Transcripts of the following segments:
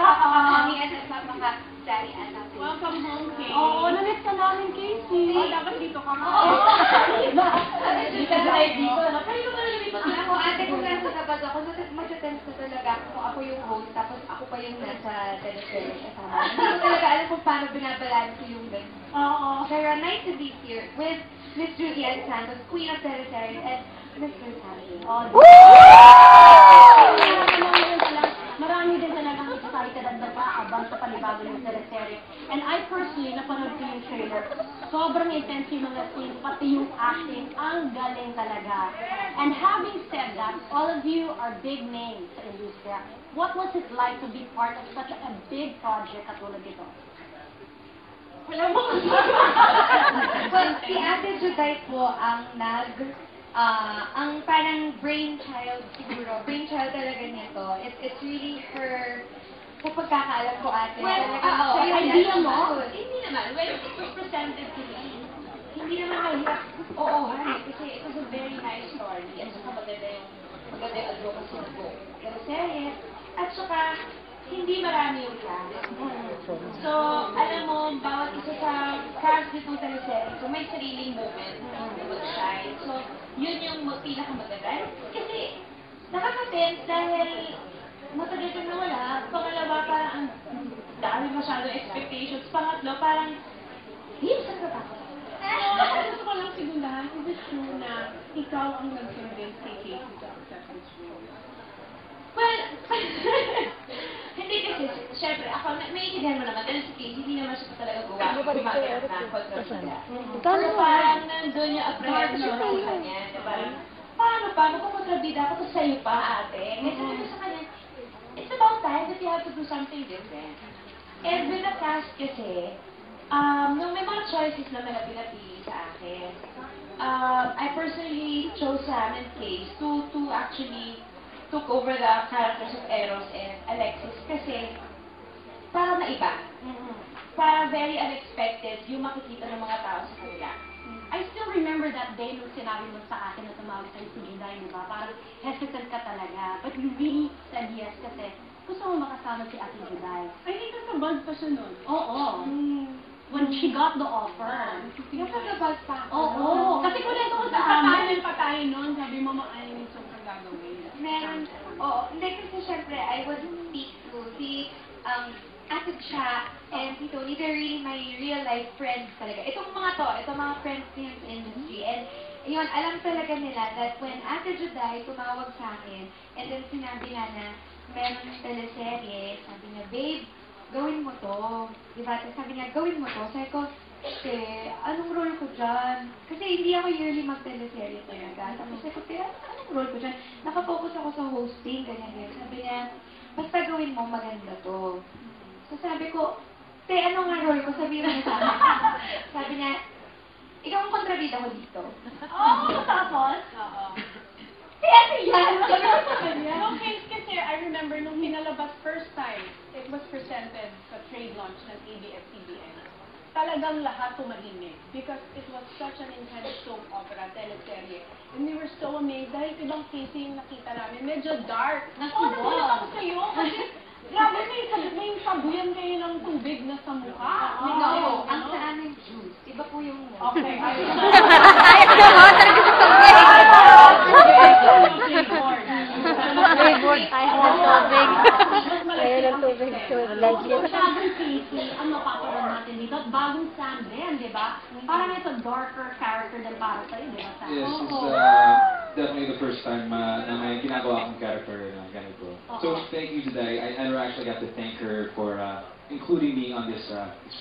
Kami at nagpapaka-darian natin. Welcome home, Casey. Oo, na-miss ka namin, Casey. Oh, dapat dito ka nga. Hindi ka live dito. Kayo ba nalilipat na Ako, ate, kung nasa labas ako, mag-tense ko talaga kung ako yung host, tapos ako pa yung nasa teleserye kasama. Hindi ko talaga alam kung paano binabalanse yung ganun. Oo. Pero nice to be here with Miss Julian Santos, Queen of Teleseries, and Mr. Santos. Marami din talagang excited at nag-aabang sa panibago ng teleserye. And I personally, napanood ko yung trailer, sobrang intense yung mga scenes, pati yung acting, ang galing talaga. And having said that, all of you are big names sa industriya. What was it like to be part of such a big project katulad ito? Wala mo. Well, si Ate Juday po ang ang parang brainchild siguro. Brainchild talaga nito. It's really her, sa pagkakaalam ko, Ate. Well, talaga, idea mo? Hindi naman. When it was presented to me, hindi naman mahirap. oo, honey, kasi it was a very nice story. At saka maganda yung advocacy ng book. Pero serye, at saka hindi marami yung cast. So, alam mo, bawat isa sa cast nitong teleserye, so may sariling moment na mag-shine. So, yun yung pinakamaganda. Kasi, nakaka-tense dahil matagal kang nawala. Pangalawa, parang ang dami masyado expectations. Pangatlo, parang, saan ka pa? So, gusto ko lang sigurahan, is it true na ikaw ang nag-convince kay Casey to accept this role? Well, hindi kasi, syempre, ako, naiintindihan mo naman, dahil si Casey, hindi naman siya talaga gumaganap na kontrabida. Pero parang nandun yung apprehension sa kanya, na parang, paano kung kontrabida ako, tapos sa'yo pa, ate? Kasi sabi ko sa kanya, it's about time that you have to do something different. And with the cast kasi, nung may mga choices naman na pinapili sa akin, I personally chose Sam and Case to actually took over the characters of Eros and Alexis kasi para naiba. Para very unexpected yung makikita ng mga tao sa kanila. I still remember that day nung sinabi mo sa akin na tumawag sa'yo si Juday, di ba? Parang hesitant ka talaga. But you really said yes kasi gusto mo makasama si Ate Juday. I think nasa-buzz pa siya nun. Oo. When she got the offer. Nasa-buzz pa ako. Oo. Kasi kunento ko sa amin. Nakatayin pa tayo nun, sabi mo maanin yung kang gagawin. Meron, hindi kasi syempre, I would speak to si Ate Cha and si Tony. They're really my real life friends talaga. Itong mga friends niya sa industry. And yun, alam talaga nila that when Ate Juday tumawag sa akin, and then sinabi na meron teleserye, sabi niya, babe, gawin mo to. Diba? Sabi niya, gawin mo to. Sabi ko, anong role ko dyan? Kasi hindi ako yearly mag-teleserye talaga. Tapos sabi ko, anong role ko dyan? Nakafocus ako sa hosting, ganyan. Sabi niya, basta gawin mo, maganda to. So sabi ko, ano nga role ko? Sabi niya sa akin. Sabi niya, ikaw ang kontrabida ko dito. Tapos? Oo. Ano yan? Sabi ko sa kanya. No, kasi I remember nung hinalabas first time, it was presented sa trade launch ng ABS-CBN. Talagang lahat tumahimik because it was such an intense soap opera, teleserye. And we were so amazed dahil ibang Casey yung nakita namin. Medyo dark. Nagulat ako sa'yo kasi grabe may sabuyan kayo ng tubig na sa mukha. No, ang sa amin juice. Iba po yung... Okay. Ayos ka mo, talaga sa tubig. Playboard. Ayaw ng tubig. Ayaw ng tubig. Masyadong Casey ang mapapanood natin dito. At bagong Sam din, di ba? Parang ito darker character din para sa'yo, di ba, Sam? Yes, it's definitely the first time na may ginagawa akong character na ganito. So thank you today. I never actually got to thank her for including me on this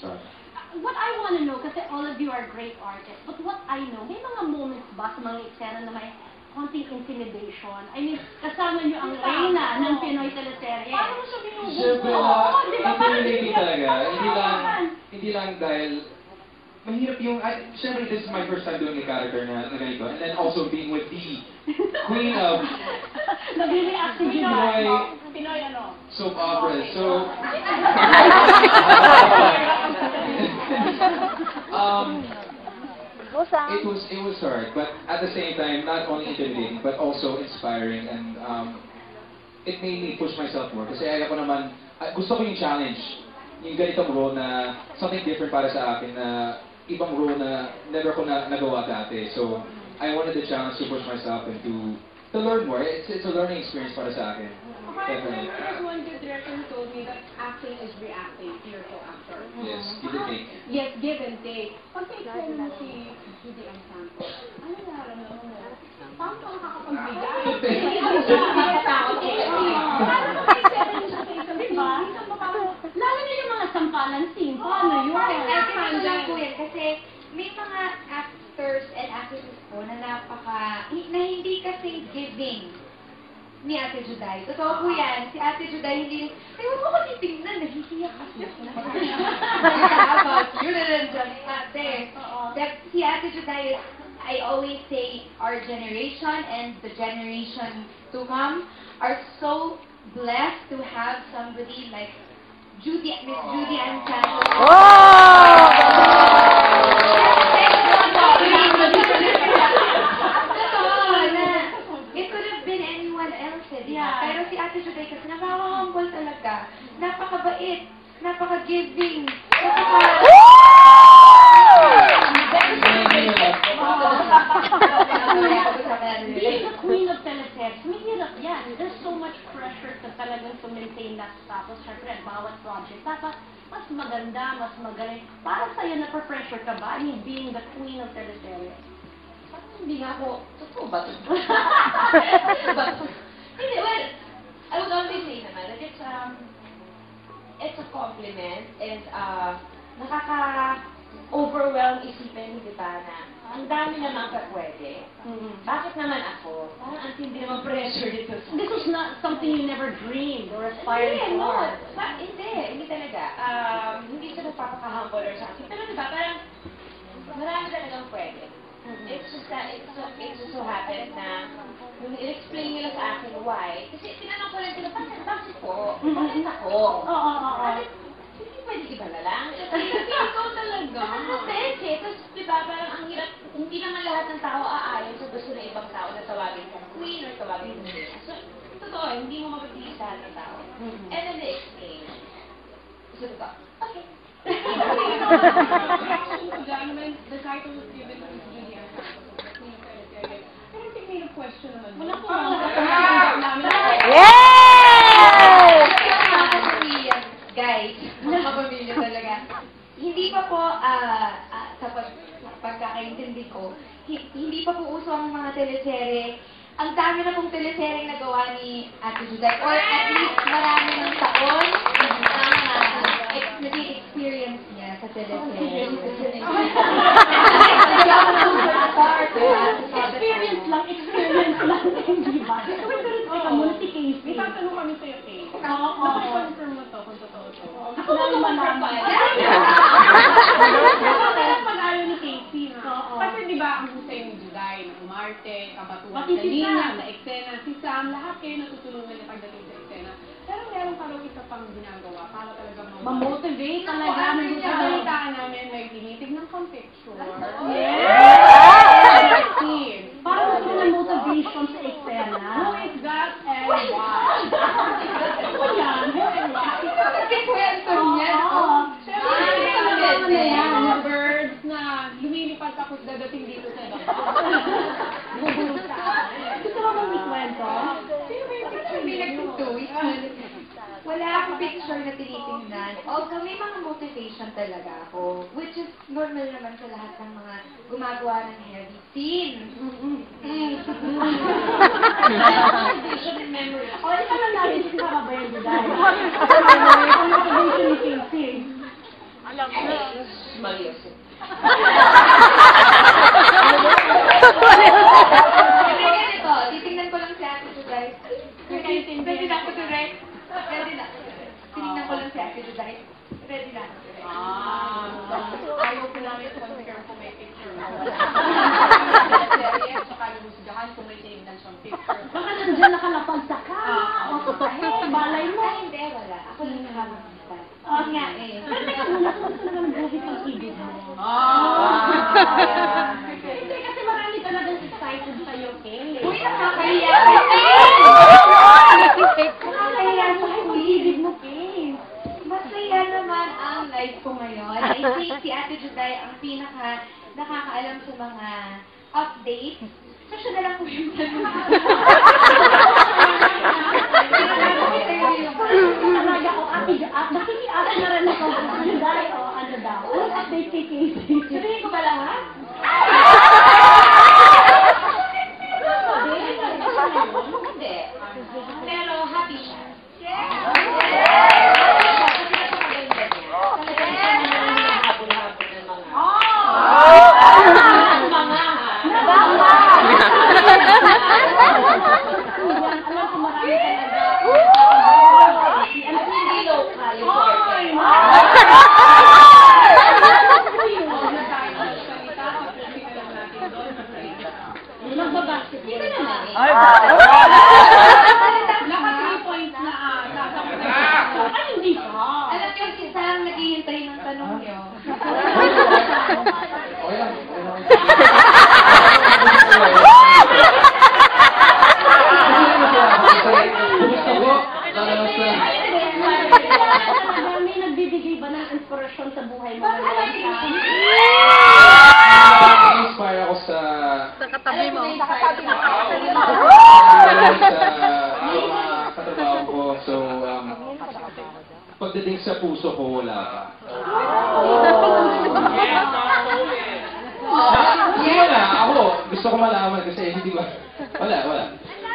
project. What I want to know, kasi all of you are great artists, but what I know, may mga moments ba sa mga eksena na may konting intimidation? I mean, kasama niyo ang reyna ng Pinoy teleserye. Paano mo siya binubuo? Siyempre di ba? Parang intimidating talaga. Parang Hindi lang dahil mahirap yung, siyempre this is my first time doing a character na ganito. And then also being with the queen of nag-react si Pinoy ano? soap operas. So, it was hard, but at the same time, not only intimidating, but also inspiring, and it made me push myself more. Kasi ayaw ko naman gusto ko yung challenge. Yung ganitong role na something different para sa akin na ibang role na never ko na nagawa dati. So, I wanted the challenge to push myself and to learn more. It's a learning experience para sa akin. Definitely. There's one good director who told me that acting is reacting to your co-actor. Yes, give and take. Yes, give and take. Pag na-explain mo si Judy ang Santos, ano nararamdaman mo? Paano ka makakapagbigay? Diba? Lalo na yung mga sampalan scene. Paano yun? Nagkakaroon po yan kasi may mga actors and actresses po na hindi kasing giving ni Ate Juday. Totoo po yan. Si Ate Juday hindi, ay, huwag mo ko titignan, nahihiyak kasi. About you na nandiyan, ate. That si Ate Juday is, I always say, our generation and the generation to come are so blessed to have somebody like Miss Judy Ann Santos. It could have been anyone else, di ba? Pero si Ate Juday kasi nakaka-humble talaga. Napakabait, napaka-giving, Being the queen of teleseries, mahirap yan. There's so much pressure to talagang to maintain that status. Siyempre, bawat project, dapat mas maganda, mas magaling. Para sa'yo, na-pressure ka ba? I mean, being the queen of teleseries. Hindi nga ako, totoo ba ito? Hindi, well, I would always say naman that it's a compliment and nakaka-overwhelm isipin, di ba, na ang dami naman ka pwede. Bakit naman ako? Parang ang tindi naman pressure dito sa... This is not something you never dreamed or aspired for. Hindi talaga. Hindi siya nagpapaka-humble or something. Pero di ba, parang marami talagang pwede. It's just that it just so happened na nung i-explain nila sa akin why, kasi tinanong ko lang sila, bakit po? Bakit ako? Bakit hindi pwede iba na lang? Ikaw talaga. Kasi, tapos diba, parang ang hirap, hindi naman lahat ng tao aayon sa gusto ng ibang tao na tawagin kong queen or tawagin kong queen. So, totoo, hindi mo mapagpili sa lahat ng tao. And then they explain. So, diba, okay. When the title was given to Miss Judy Ann Santos, the queen of teleseries, I don't think may question naman. Wala po. Yay! Guys, mga kapamilya talaga. Hindi pa po, sa pagkakaintindi ko, hindi pa po uso ang mga teleserye. Ang dami na pong teleserye nagawa ni Ate Juday. Or at least marami ng taon ang naging experience niya sa teleserye. Experience lang, hindi ba? Ikaw muna si Casey. May tatanong kami sa'yo, Casey. Nakakonfirm mo to kung totoo to. Ako naman malaman. Ang pag-aaral ni Casey. Kasi di ba, ang husay ni Juday, na umarte, kabatuhan sa linya, na eksena, si Sam, lahat kayo natutulungan niya pagdating sa eksena. Pero meron pa rin isa pang ginagawa para talaga ma-motivate talaga. Nagkakalitaan namin, may tinitignan kang picture. Para gusto ng motivation sa eksena. Who is that and why? Ano yan? Who and why? Kasi kwento niya. Siyempre, mga birds na lumilipad tapos dadating dito sa baba. Bubulong sa akin. Gusto mo bang ikwento? Sino ba yung picture nila nagtutuwis? Wala akong picture na tinitingnan. Although may mga motivation talaga ako, which is normal naman sa lahat ng mga gumagawa ng heavy scene. Motivation and memory. O, di ba lang natin si Sarah Bayan Juday? Ang motivation ni Casey. Mali ako. Ganito, titingnan ko lang si Ate Juday. Pwede na ako to right? Ready na. Tinignan ko lang si Ate Juday. Ready na. Ayaw ko namin confirm kung may picture mo. Saka lumusgahan kung may tinignan siyang picture. Baka nandiyan nakalapag sa kama. O sa balay mo. Hindi, wala. Ako lang nakamakita. Oo nga eh. Pero teka muna, kung gusto naman buhit ang ibig mo. Hindi kasi marami talagang excited sa'yo, Kay. Uy, nakakahiya. Nakakahiya sa ibig mo, Kay. update. So, siya na lang po yung tanong. Talaga ko, nakikiasa na rin ako. Dahil, ano daw? Anong update kay Casey? Sabihin ko ba lang, ha? Hindi. Pero happy siya. Alam ko marami talaga. Hindi local yung boyfriend. Magbabasket. Hindi ka naman eh. Ay, Naka 3 points na Ay, hindi pa. Alam niyo, si Sam naghihintay ng tanong niyo. Okay lang, okay lang. Gusto ko, May nagbibigay ba ng inspirasyon sa buhay mo? inspire ako sa sa katabi mo. sa mga katrabaho ko. So, pagdating sa puso ko, wala pa. Wala, ako. Gusto ko malaman kasi hindi ba? Wala. Alam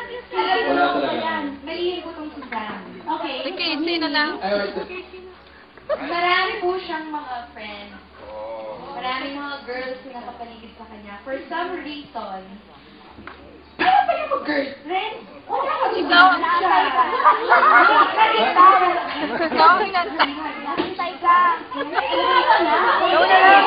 niyo, Wala talaga. malihin ko tong si Sam. Okay. Okay, sino lang? Marami po siyang mga friends. Maraming mga girls na nakapaligid sa kanya. For some reason, ano pa yung girlfriend? Wala ka rin Ikaw. Nakintay ka. Ikaw na lang.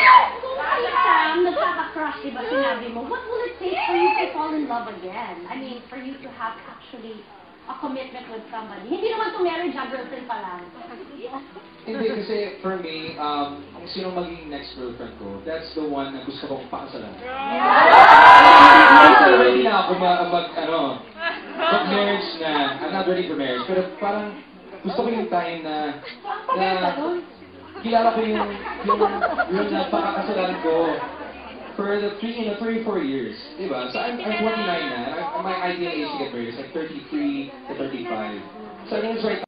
Sam, nagkaka-crush, diba sinabi mo, what will it take for you to fall in love again? I mean, for you to have actually a commitment with somebody. Hindi naman to marriage na girlfriend pa lang. Hindi kasi for me, kung sino maging next girlfriend ko, that's the one na gusto kong pakasalan. Kasi ready na ako mag-marriage na, I'm not ready for marriage, pero parang gusto ko yung time na kilala ko yung napakakasalan ko for the 3, 4 years. Diba? So I'm 49 na. My ideal age to get married is like 33 to 35. So I think it's right